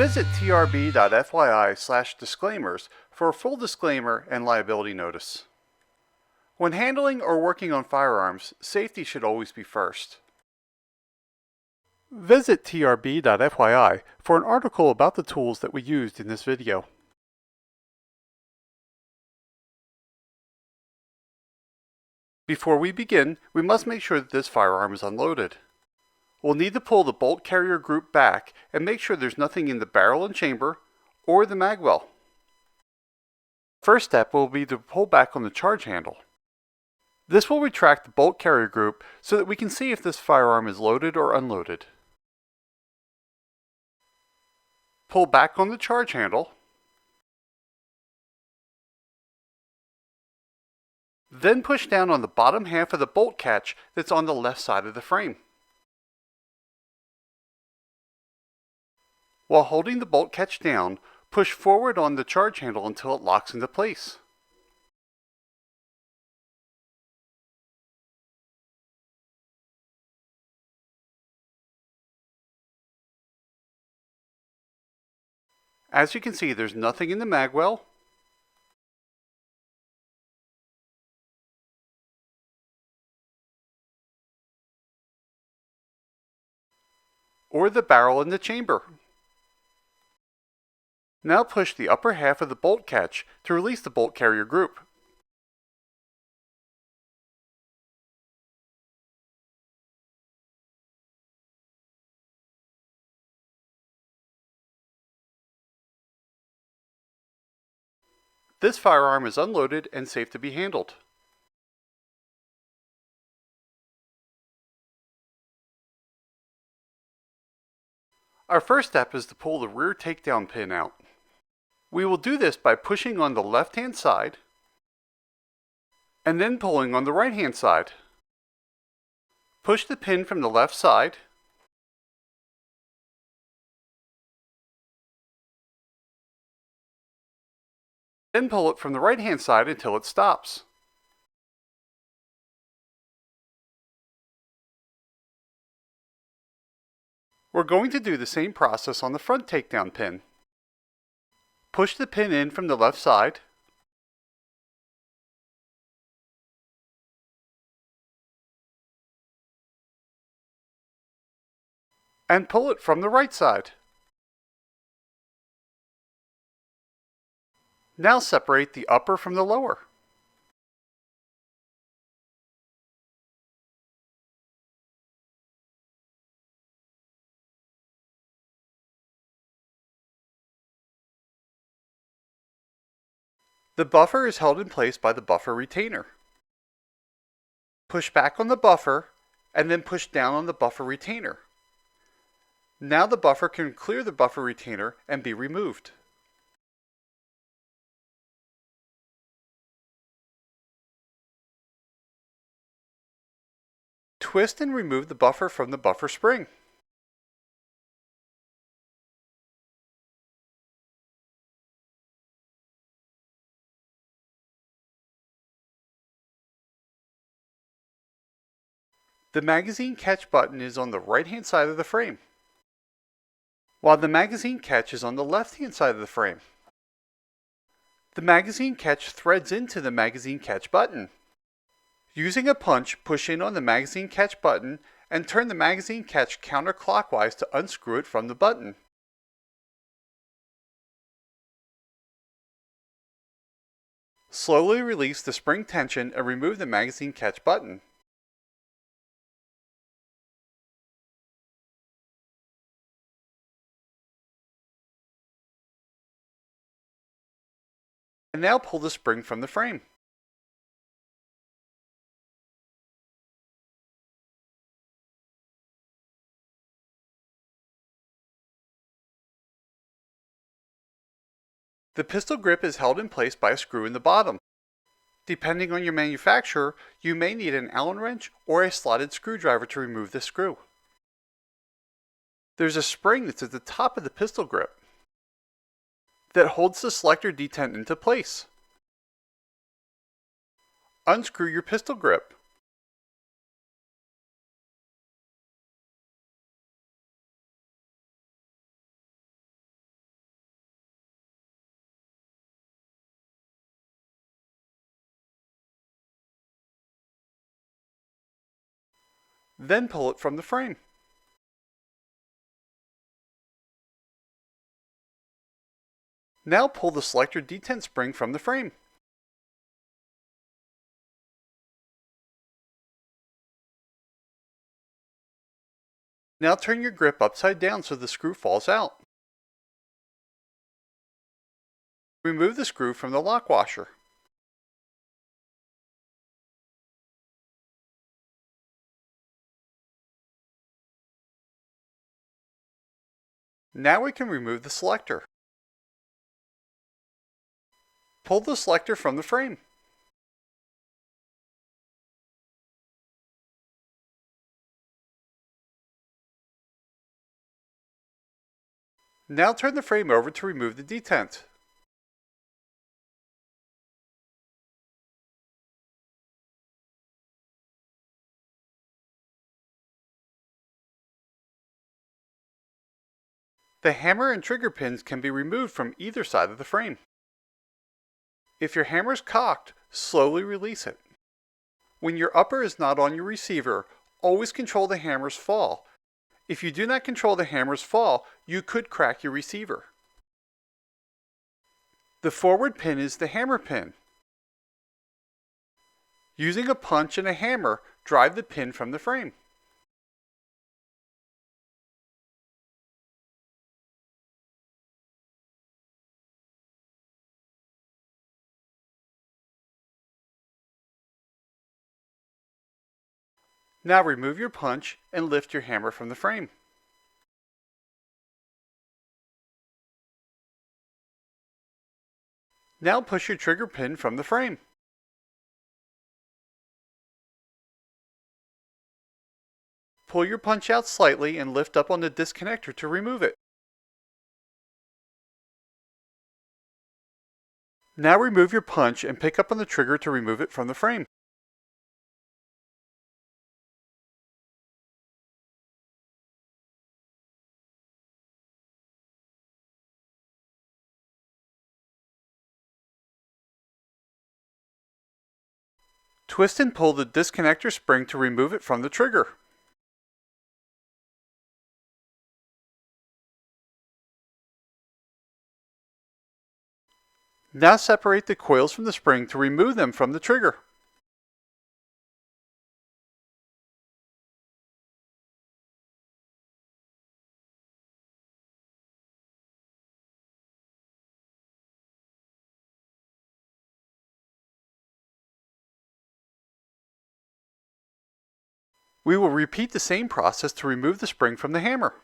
Visit trb.fyi/disclaimers for a full disclaimer and liability notice. When handling or working on firearms, safety should always be first. Visit trb.fyi for an article about the tools that we used in this video. Before we begin, we must make sure that this firearm is unloaded. We'll need to pull the bolt carrier group back and make sure there's nothing in the barrel and chamber or the mag well. First step will be to pull back on the charge handle. This will retract the bolt carrier group so that we can see if this firearm is loaded or unloaded. Pull back on the charge handle. Then push down on the bottom half of the bolt catch that's on the left side of the frame. While holding the bolt catch down, push forward on the charge handle until it locks into place. As you can see, there's nothing in the mag well, or the barrel in the chamber. Now push the upper half of the bolt catch to release the bolt carrier group. This firearm is unloaded and safe to be handled. Our first step is to pull the rear takedown pin out. We will do this by pushing on the left-hand side and then pulling on the right-hand side. Push the pin from the left side then pull it from the right-hand side until it stops. We're going to do the same process on the front takedown pin. Push the pin in from the left side and pull it from the right side. Now separate the upper from the lower. The buffer is held in place by the buffer retainer. Push back on the buffer and then push down on the buffer retainer. Now the buffer can clear the buffer retainer and be removed. Twist and remove the buffer from the buffer spring. The magazine catch button is on the right-hand side of the frame, while the magazine catch is on the left-hand side of the frame. The magazine catch threads into the magazine catch button. Using a punch, push in on the magazine catch button and turn the magazine catch counterclockwise to unscrew it from the button. Slowly release the spring tension and remove the magazine catch button. And now pull the spring from the frame. The pistol grip is held in place by a screw in the bottom. Depending on your manufacturer, you may need an Allen wrench or a slotted screwdriver to remove the screw. There's a spring that's at the top of the pistol grip that holds the selector detent into place. Unscrew your pistol grip. Then pull it from the frame. Now pull the selector detent spring from the frame. Now turn your grip upside down so the screw falls out. Remove the screw from the lock washer. Now we can remove the selector. Pull the selector from the frame. Now turn the frame over to remove the detent. The hammer and trigger pins can be removed from either side of the frame. If your hammer is cocked, slowly release it. When your upper is not on your receiver, always control the hammer's fall. If you do not control the hammer's fall, you could crack your receiver. The forward pin is the hammer pin. Using a punch and a hammer, drive the pin from the frame. Now remove your punch and lift your hammer from the frame. Now push your trigger pin from the frame. Pull your punch out slightly and lift up on the disconnector to remove it. Now remove your punch and pick up on the trigger to remove it from the frame. Twist and pull the disconnector spring to remove it from the trigger. Now separate the coils from the spring to remove them from the trigger. We will repeat the same process to remove the spring from the hammer.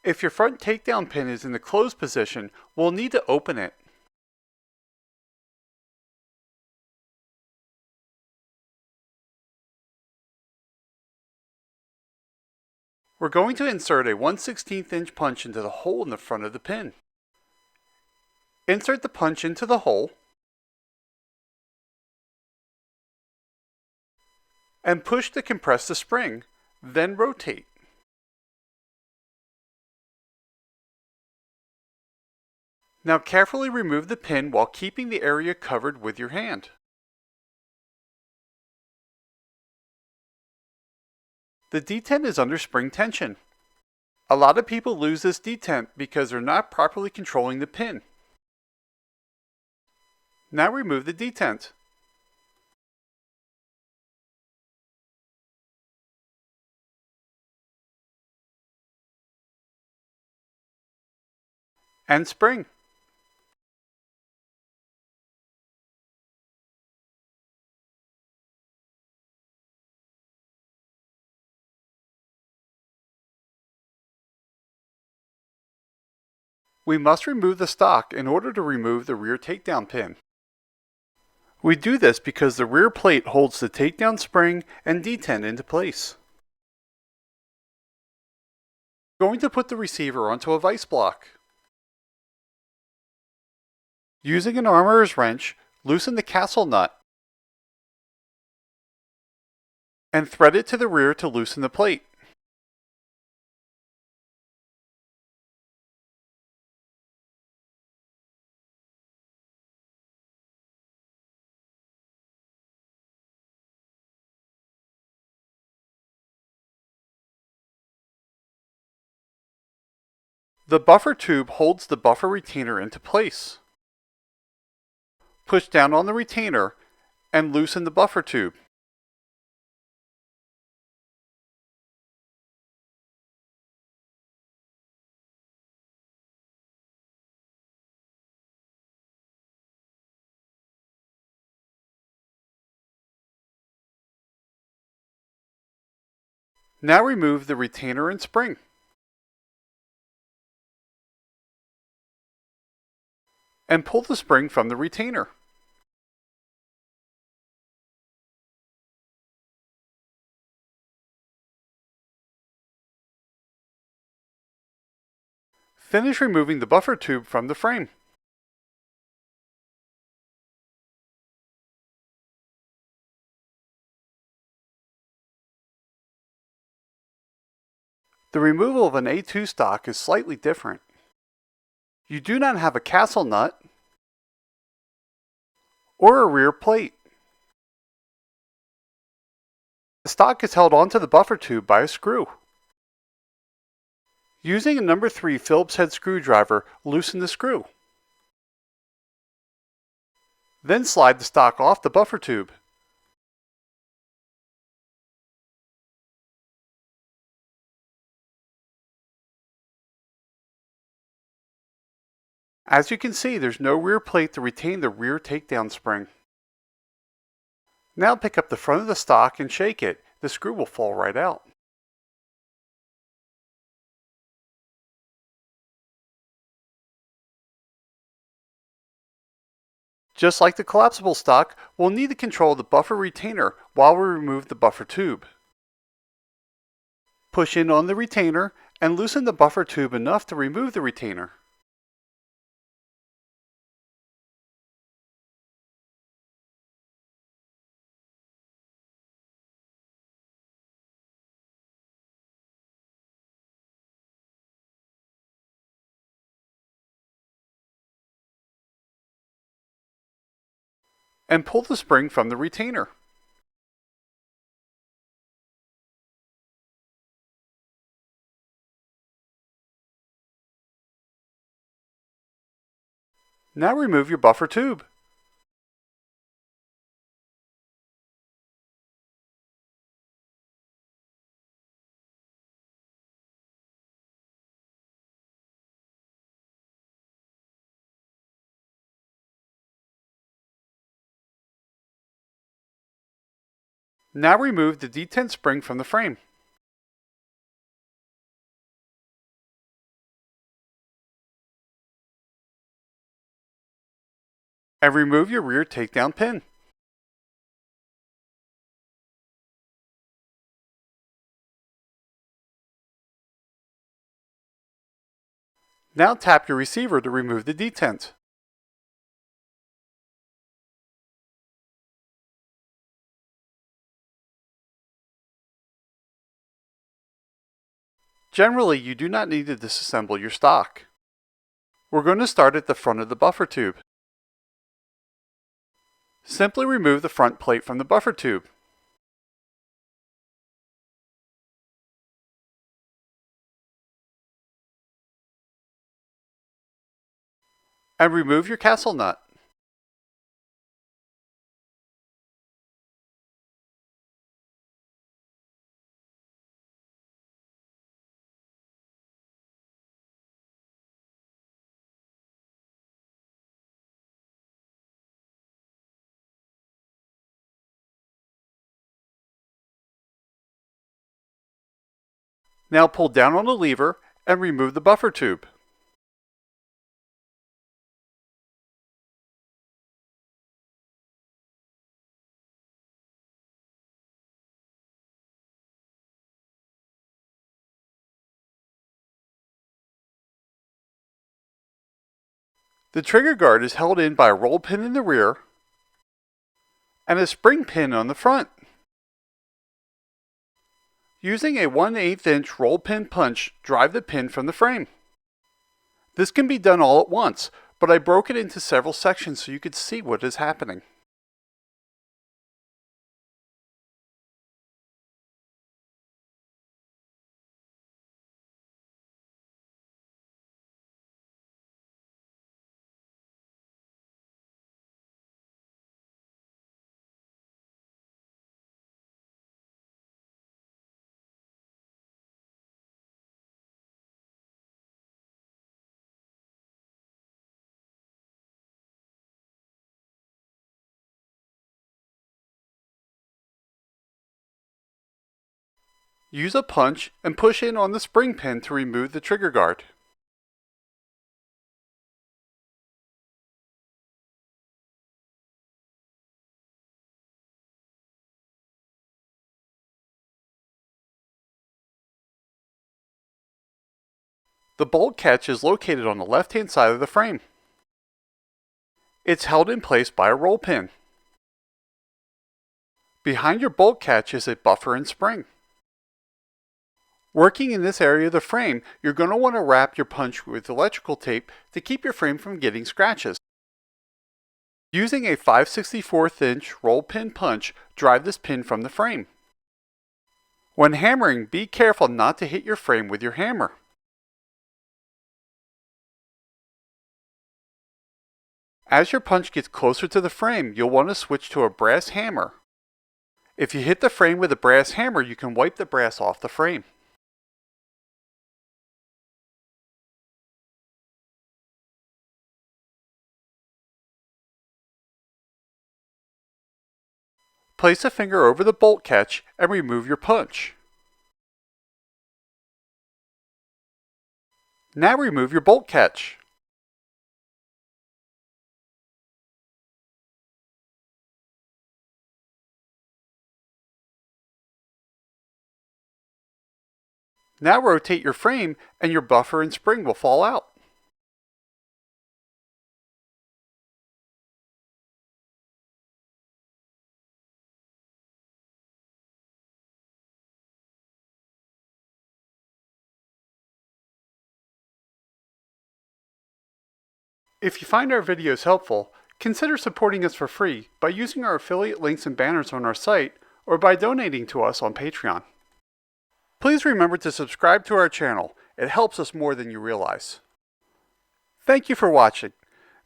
If your front takedown pin is in the closed position, we'll need to open it. We're going to insert a 1/16 inch punch into the hole in the front of the pin. Insert the punch into the hole and push to compress the spring, then rotate. Now carefully remove the pin while keeping the area covered with your hand. The detent is under spring tension. A lot of people lose this detent because they're not properly controlling the pin. Now remove the detent. And spring. We must remove the stock in order to remove the rear takedown pin. We do this because the rear plate holds the takedown spring and detent into place. Going to put the receiver onto a vise block. Using an armorer's wrench, loosen the castle nut and thread it to the rear to loosen the plate. The buffer tube holds the buffer retainer into place. Push down on the retainer and loosen the buffer tube. Now remove the retainer and spring. And pull the spring from the retainer. Finish removing the buffer tube from the frame. The removal of an A2 stock is slightly different. You do not have a castle nut or a rear plate. The stock is held onto the buffer tube by a screw. Using a number 3 Phillips head screwdriver, loosen the screw. Then slide the stock off the buffer tube. As you can see, there's no rear plate to retain the rear takedown spring. Now pick up the front of the stock and shake it. The screw will fall right out. Just like the collapsible stock, we'll need to control the buffer retainer while we remove the buffer tube. Push in on the retainer and loosen the buffer tube enough to remove the retainer. And pull the spring from the retainer. Now remove your buffer tube. Now remove the detent spring from the frame. And remove your rear takedown pin. Now tap your receiver to remove the detent. Generally, you do not need to disassemble your stock. We're going to start at the front of the buffer tube. Simply remove the front plate from the buffer tube. And remove your castle nut. Now pull down on the lever and remove the buffer tube. The trigger guard is held in by a roll pin in the rear and a spring pin on the front. Using a 1/8 inch roll pin punch, drive the pin from the frame. This can be done all at once, but I broke it into several sections so you could see what is happening. Use a punch and push in on the spring pin to remove the trigger guard. The bolt catch is located on the left-hand side of the frame. It's held in place by a roll pin. Behind your bolt catch is a buffer and spring. Working in this area of the frame, you're going to want to wrap your punch with electrical tape to keep your frame from getting scratches. Using a 5/64 inch roll pin punch, drive this pin from the frame. When hammering, be careful not to hit your frame with your hammer. As your punch gets closer to the frame, you'll want to switch to a brass hammer. If you hit the frame with a brass hammer, you can wipe the brass off the frame. Place a finger over the bolt catch and remove your punch. Now remove your bolt catch. Now rotate your frame and your buffer and spring will fall out. If you find our videos helpful, consider supporting us for free by using our affiliate links and banners on our site or by donating to us on Patreon. Please remember to subscribe to our channel. It helps us more than you realize. Thank you for watching.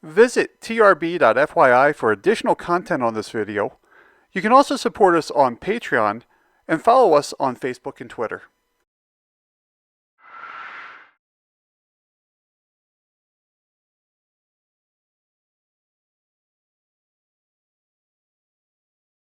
Visit trb.fyi for additional content on this video. You can also support us on Patreon and follow us on Facebook and Twitter.